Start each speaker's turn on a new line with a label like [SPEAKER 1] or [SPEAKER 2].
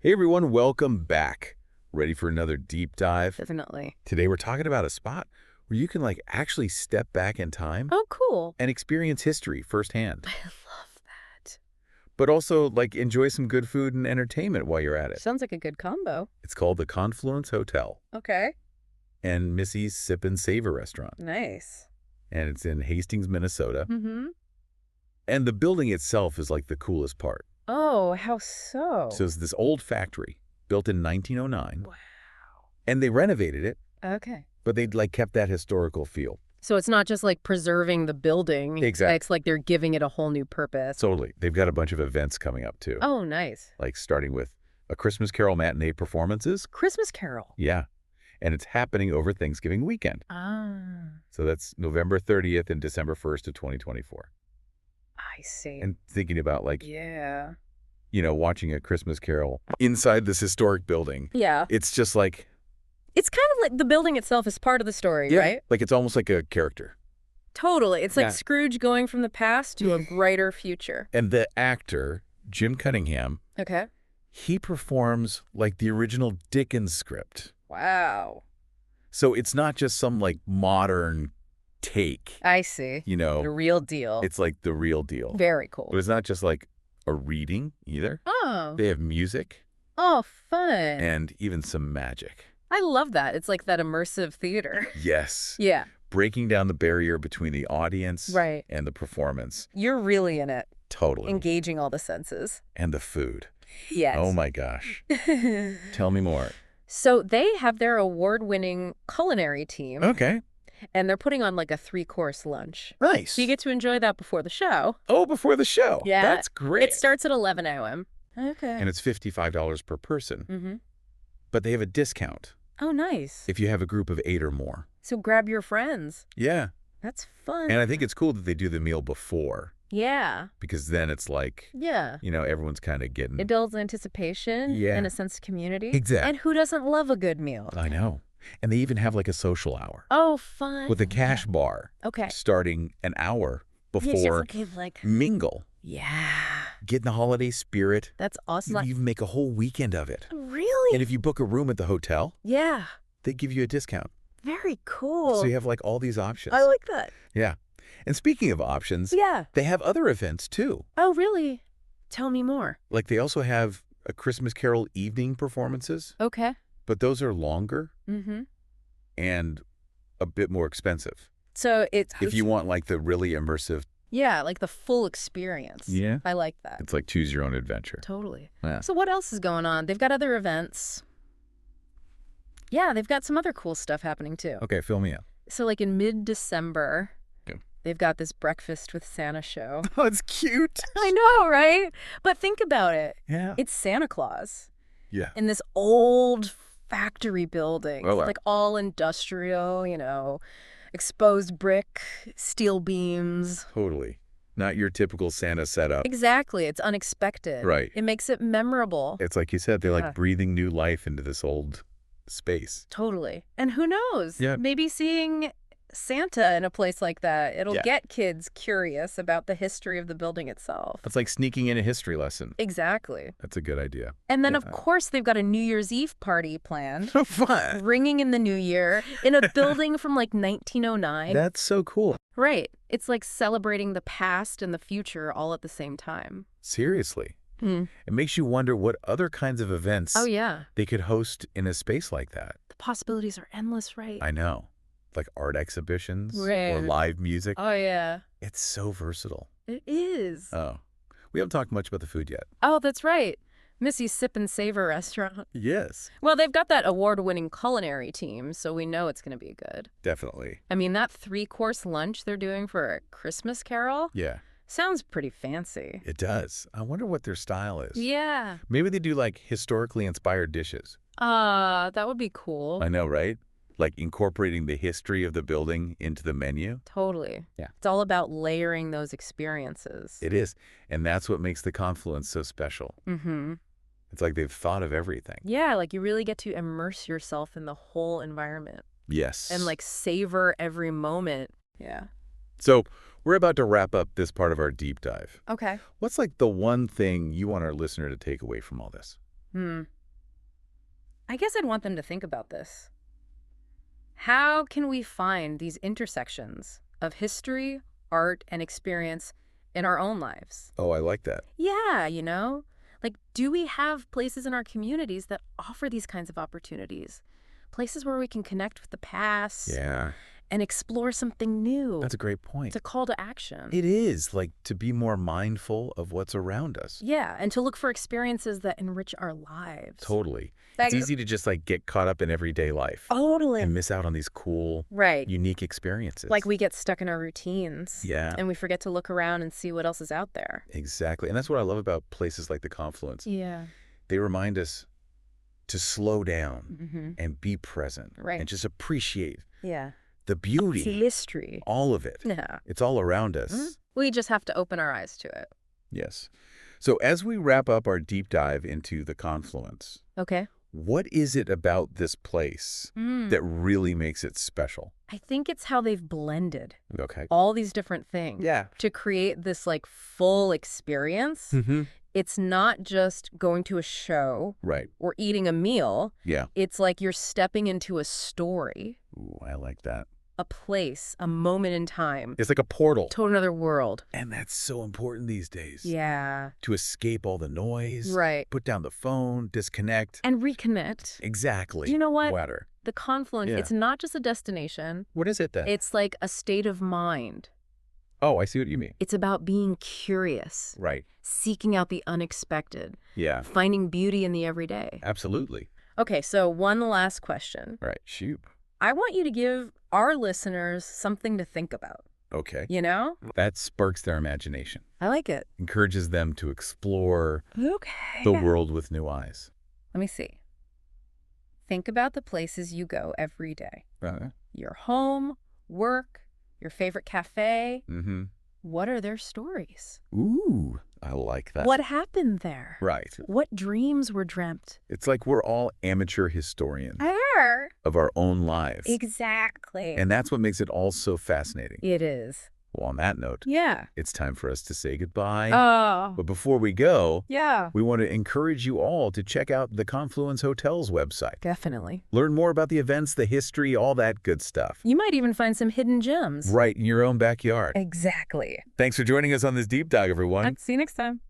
[SPEAKER 1] Hey everyone, welcome back. Ready for another deep dive?
[SPEAKER 2] Definitely.
[SPEAKER 1] Today we're talking about a spot where you can actually step back in time
[SPEAKER 2] Oh, cool.
[SPEAKER 1] and experience history firsthand,
[SPEAKER 2] I love that.
[SPEAKER 1] but also enjoy some good food and entertainment while you're at it.
[SPEAKER 2] Sounds like a good combo.
[SPEAKER 1] It's called the Confluence Hotel
[SPEAKER 2] Okay.
[SPEAKER 1] and Missy's Sip and Savor restaurant,
[SPEAKER 2] Nice.
[SPEAKER 1] and it's in Hastings, Minnesota.
[SPEAKER 2] Mm-hmm.
[SPEAKER 1] And the building itself is the coolest part.
[SPEAKER 2] Oh, how so?
[SPEAKER 1] So it's this old factory built in 1909,
[SPEAKER 2] Wow.
[SPEAKER 1] and they renovated it,
[SPEAKER 2] Okay.
[SPEAKER 1] but they kept that historical feel.
[SPEAKER 2] So it's not just like preserving the building.
[SPEAKER 1] Exactly.
[SPEAKER 2] It's like they're giving it a whole new purpose.
[SPEAKER 1] Totally. They've got a bunch of events coming up, too.
[SPEAKER 2] Oh, nice.
[SPEAKER 1] Starting with a Christmas Carol matinee performances.
[SPEAKER 2] Christmas Carol.
[SPEAKER 1] Yeah. And it's happening over Thanksgiving weekend.
[SPEAKER 2] Ah,
[SPEAKER 1] So that's November 30th and December 1st of 2024.
[SPEAKER 2] I see.
[SPEAKER 1] And thinking about,
[SPEAKER 2] Yeah.
[SPEAKER 1] watching a Christmas Carol inside this historic building.
[SPEAKER 2] Yeah.
[SPEAKER 1] It's just
[SPEAKER 2] It's kind of like the building itself is part of the story, right?
[SPEAKER 1] it's almost like a character.
[SPEAKER 2] Totally. It's like
[SPEAKER 1] Yeah.
[SPEAKER 2] Scrooge going from the past to a brighter future.
[SPEAKER 1] And the actor, Jim Cunningham,
[SPEAKER 2] Okay.
[SPEAKER 1] he performs the original Dickens script.
[SPEAKER 2] Wow.
[SPEAKER 1] So it's not just some modern take,
[SPEAKER 2] I see. The real deal.
[SPEAKER 1] It's the real deal.
[SPEAKER 2] Very cool.
[SPEAKER 1] But it's not just a reading either.
[SPEAKER 2] Oh.
[SPEAKER 1] They have music
[SPEAKER 2] Oh, fun.
[SPEAKER 1] and even some magic.
[SPEAKER 2] I love that. It's like that immersive theater.
[SPEAKER 1] Yes.
[SPEAKER 2] Yeah.
[SPEAKER 1] Breaking down the barrier between the audience
[SPEAKER 2] Right.
[SPEAKER 1] and the performance.
[SPEAKER 2] You're really in it,
[SPEAKER 1] Totally.
[SPEAKER 2] engaging all the senses.
[SPEAKER 1] And the food.
[SPEAKER 2] Yes.
[SPEAKER 1] Oh my gosh. Tell me more.
[SPEAKER 2] So they have their award-winning culinary team,
[SPEAKER 1] Okay.
[SPEAKER 2] and they're putting on like a 3-course lunch.
[SPEAKER 1] Nice.
[SPEAKER 2] So you get to enjoy that before the show.
[SPEAKER 1] Oh, before the show.
[SPEAKER 2] Yeah.
[SPEAKER 1] That's great.
[SPEAKER 2] It starts at 11 a.m. Okay.
[SPEAKER 1] And it's $55 per person.
[SPEAKER 2] Mm-hmm.
[SPEAKER 1] But they have a discount
[SPEAKER 2] Oh, nice.
[SPEAKER 1] if you have a group of 8 or more.
[SPEAKER 2] So grab your friends.
[SPEAKER 1] Yeah.
[SPEAKER 2] That's fun.
[SPEAKER 1] And I think it's cool that they do the meal before,
[SPEAKER 2] Yeah.
[SPEAKER 1] because then it's
[SPEAKER 2] Yeah.
[SPEAKER 1] everyone's kind of getting...
[SPEAKER 2] It builds anticipation
[SPEAKER 1] Yeah.
[SPEAKER 2] and a sense of community.
[SPEAKER 1] Exactly.
[SPEAKER 2] And who doesn't love a good meal?
[SPEAKER 1] I know. And they even have a social hour
[SPEAKER 2] Oh, fun.
[SPEAKER 1] with a cash bar
[SPEAKER 2] Okay.
[SPEAKER 1] starting an hour
[SPEAKER 2] Yes,
[SPEAKER 1] before
[SPEAKER 2] okay, like,
[SPEAKER 1] mingle.
[SPEAKER 2] yeah.
[SPEAKER 1] Get in the holiday spirit.
[SPEAKER 2] That's awesome.
[SPEAKER 1] You make a whole weekend of it.
[SPEAKER 2] Really?
[SPEAKER 1] And if you book a room at the hotel,
[SPEAKER 2] Yeah.
[SPEAKER 1] they give you a discount.
[SPEAKER 2] Very cool.
[SPEAKER 1] So you have all these options.
[SPEAKER 2] I like that.
[SPEAKER 1] Yeah. And speaking of options,
[SPEAKER 2] Yeah.
[SPEAKER 1] they have other events too.
[SPEAKER 2] Oh, really? Tell me more.
[SPEAKER 1] They also have a Christmas Carol evening performances,
[SPEAKER 2] Okay.
[SPEAKER 1] but those are longer
[SPEAKER 2] Mm-hmm.
[SPEAKER 1] and a bit more expensive.
[SPEAKER 2] So it's...
[SPEAKER 1] If you want the really immersive...
[SPEAKER 2] Yeah, like the full experience.
[SPEAKER 1] Yeah.
[SPEAKER 2] I like that.
[SPEAKER 1] It's choose your own adventure.
[SPEAKER 2] Totally.
[SPEAKER 1] Yeah.
[SPEAKER 2] So what else is going on? They've got other events. Yeah, they've got some other cool stuff happening too.
[SPEAKER 1] Okay, fill me in.
[SPEAKER 2] So like in mid-December,
[SPEAKER 1] Okay.
[SPEAKER 2] they've got this Breakfast with Santa show.
[SPEAKER 1] Oh, it's cute.
[SPEAKER 2] I know, right? But think about it.
[SPEAKER 1] Yeah.
[SPEAKER 2] It's Santa Claus
[SPEAKER 1] Yeah.
[SPEAKER 2] in this old factory building.
[SPEAKER 1] Oh, wow.
[SPEAKER 2] Like all industrial, exposed brick, steel beams.
[SPEAKER 1] Totally. Not your typical Santa setup.
[SPEAKER 2] Exactly. It's unexpected.
[SPEAKER 1] Right.
[SPEAKER 2] It makes it memorable.
[SPEAKER 1] It's like you said, they're
[SPEAKER 2] Yeah.
[SPEAKER 1] breathing new life into this old space.
[SPEAKER 2] Totally. And who knows?
[SPEAKER 1] Yeah.
[SPEAKER 2] Maybe seeing Santa in a place like that, it'll
[SPEAKER 1] Yeah.
[SPEAKER 2] get kids curious about the history of the building itself.
[SPEAKER 1] It's like sneaking in a history lesson.
[SPEAKER 2] Exactly.
[SPEAKER 1] That's a good idea.
[SPEAKER 2] And then,
[SPEAKER 1] Yeah.
[SPEAKER 2] of course, they've got a New Year's Eve party planned,
[SPEAKER 1] So fun.
[SPEAKER 2] ringing in the new year in a building from 1909.
[SPEAKER 1] That's so cool.
[SPEAKER 2] Right. It's like celebrating the past and the future all at the same time.
[SPEAKER 1] Seriously.
[SPEAKER 2] Hmm.
[SPEAKER 1] It makes you wonder what other kinds of events
[SPEAKER 2] Oh, yeah.
[SPEAKER 1] they could host in a space like that.
[SPEAKER 2] The possibilities are endless, right?
[SPEAKER 1] I know. Like art exhibitions or
[SPEAKER 2] Right.
[SPEAKER 1] live music.
[SPEAKER 2] Oh, yeah.
[SPEAKER 1] It's so versatile.
[SPEAKER 2] It is.
[SPEAKER 1] Oh. We haven't talked much about the food yet.
[SPEAKER 2] Oh, that's right. Missy's Sip and Savor restaurant.
[SPEAKER 1] Yes.
[SPEAKER 2] Well, they've got that award-winning culinary team, so we know it's going to be good.
[SPEAKER 1] Definitely.
[SPEAKER 2] I mean, that 3-course lunch they're doing for a Christmas Carol
[SPEAKER 1] Yeah,
[SPEAKER 2] sounds pretty fancy.
[SPEAKER 1] it does. I wonder what their style is.
[SPEAKER 2] Yeah.
[SPEAKER 1] Maybe they do historically inspired dishes.
[SPEAKER 2] That would be cool.
[SPEAKER 1] I know, right? Incorporating the history of the building into the menu.
[SPEAKER 2] Totally.
[SPEAKER 1] Yeah.
[SPEAKER 2] It's all about layering those experiences.
[SPEAKER 1] It is. And that's what makes the Confluence so special.
[SPEAKER 2] Mm-hmm.
[SPEAKER 1] It's like they've thought of everything.
[SPEAKER 2] Yeah, like you really get to immerse yourself in the whole environment
[SPEAKER 1] Yes.
[SPEAKER 2] and savor every moment. Yeah.
[SPEAKER 1] So we're about to wrap up this part of our deep dive.
[SPEAKER 2] Okay.
[SPEAKER 1] What's the one thing you want our listener to take away from all this?
[SPEAKER 2] Hmm. I guess I'd want them to think about this. How can we find these intersections of history, art, and experience in our own lives?
[SPEAKER 1] Oh, I like that.
[SPEAKER 2] Yeah, like, do we have places in our communities that offer these kinds of opportunities? Places where we can connect with the past
[SPEAKER 1] Yeah,
[SPEAKER 2] and explore something new.
[SPEAKER 1] that's a great
[SPEAKER 2] It's
[SPEAKER 1] point.
[SPEAKER 2] a call to action.
[SPEAKER 1] It is, like, to be more mindful of what's around us.
[SPEAKER 2] Yeah, and to look for experiences that enrich our lives.
[SPEAKER 1] Totally.
[SPEAKER 2] Like,
[SPEAKER 1] It's easy to just, like, get caught up in everyday life
[SPEAKER 2] totally.
[SPEAKER 1] and miss out on these cool,
[SPEAKER 2] Right.
[SPEAKER 1] unique experiences.
[SPEAKER 2] Like we get stuck in our routines.
[SPEAKER 1] Yeah.
[SPEAKER 2] And we forget to look around and see what else is out there.
[SPEAKER 1] Exactly. And that's what I love about places like the Confluence.
[SPEAKER 2] Yeah.
[SPEAKER 1] They remind us to slow down
[SPEAKER 2] Mm-hmm.
[SPEAKER 1] and be present
[SPEAKER 2] Right.
[SPEAKER 1] and just appreciate
[SPEAKER 2] Yeah.
[SPEAKER 1] the beauty,
[SPEAKER 2] It's history.
[SPEAKER 1] all of it.
[SPEAKER 2] Yeah.
[SPEAKER 1] It's all around us.
[SPEAKER 2] We just have to open our eyes to it.
[SPEAKER 1] Yes. So as we wrap up our deep dive into the Confluence,
[SPEAKER 2] Okay.
[SPEAKER 1] what is it about this place that really makes it special?
[SPEAKER 2] I think it's how they've blended
[SPEAKER 1] Okay.
[SPEAKER 2] all these different things
[SPEAKER 1] Yeah.
[SPEAKER 2] to create this like full experience.
[SPEAKER 1] Mm-hmm.
[SPEAKER 2] It's not just going to a show
[SPEAKER 1] Right.
[SPEAKER 2] or eating a meal.
[SPEAKER 1] Yeah.
[SPEAKER 2] It's like you're stepping into a story,
[SPEAKER 1] Ooh, I like that.
[SPEAKER 2] a place, a moment in time,
[SPEAKER 1] It's like a portal.
[SPEAKER 2] to another world.
[SPEAKER 1] And that's so important these days.
[SPEAKER 2] Yeah.
[SPEAKER 1] To escape all the noise.
[SPEAKER 2] Right.
[SPEAKER 1] Put down the phone, disconnect.
[SPEAKER 2] And reconnect.
[SPEAKER 1] Exactly.
[SPEAKER 2] Do you know what?
[SPEAKER 1] Water.
[SPEAKER 2] The Confluence,
[SPEAKER 1] Yeah.
[SPEAKER 2] it's not just a destination.
[SPEAKER 1] What is it then?
[SPEAKER 2] It's like a state of mind.
[SPEAKER 1] Oh, I see what you mean.
[SPEAKER 2] It's about being curious,
[SPEAKER 1] Right.
[SPEAKER 2] seeking out the unexpected,
[SPEAKER 1] Yeah.
[SPEAKER 2] finding beauty in the everyday.
[SPEAKER 1] Absolutely.
[SPEAKER 2] Okay, so one last question.
[SPEAKER 1] Right. Shoot.
[SPEAKER 2] I want you to give our listeners something to think about,
[SPEAKER 1] Okay.
[SPEAKER 2] you know?
[SPEAKER 1] That sparks their imagination,
[SPEAKER 2] I like it.
[SPEAKER 1] encourages them to explore
[SPEAKER 2] Okay.
[SPEAKER 1] the world with new eyes.
[SPEAKER 2] Let me see. Think about the places you go every day.
[SPEAKER 1] Uh,
[SPEAKER 2] Your home, work, your favorite cafe.
[SPEAKER 1] mm-hmm.
[SPEAKER 2] What are their stories?
[SPEAKER 1] Ooh, I like that.
[SPEAKER 2] What happened there?
[SPEAKER 1] Right.
[SPEAKER 2] What dreams were dreamt?
[SPEAKER 1] It's like we're all amateur historians of our own lives.
[SPEAKER 2] Exactly.
[SPEAKER 1] And that's what makes it all so fascinating.
[SPEAKER 2] It is.
[SPEAKER 1] Well, on that note,
[SPEAKER 2] Yeah.
[SPEAKER 1] it's time for us to say goodbye.
[SPEAKER 2] Oh.
[SPEAKER 1] But before we go,
[SPEAKER 2] Yeah.
[SPEAKER 1] we want to encourage you all to check out the Confluence Hotel's website.
[SPEAKER 2] Definitely.
[SPEAKER 1] Learn more about the events, the history, all that good stuff.
[SPEAKER 2] You might even find some hidden gems.
[SPEAKER 1] Right in your own backyard.
[SPEAKER 2] Exactly.
[SPEAKER 1] Thanks for joining us on this deep dive, everyone.
[SPEAKER 2] See you next time.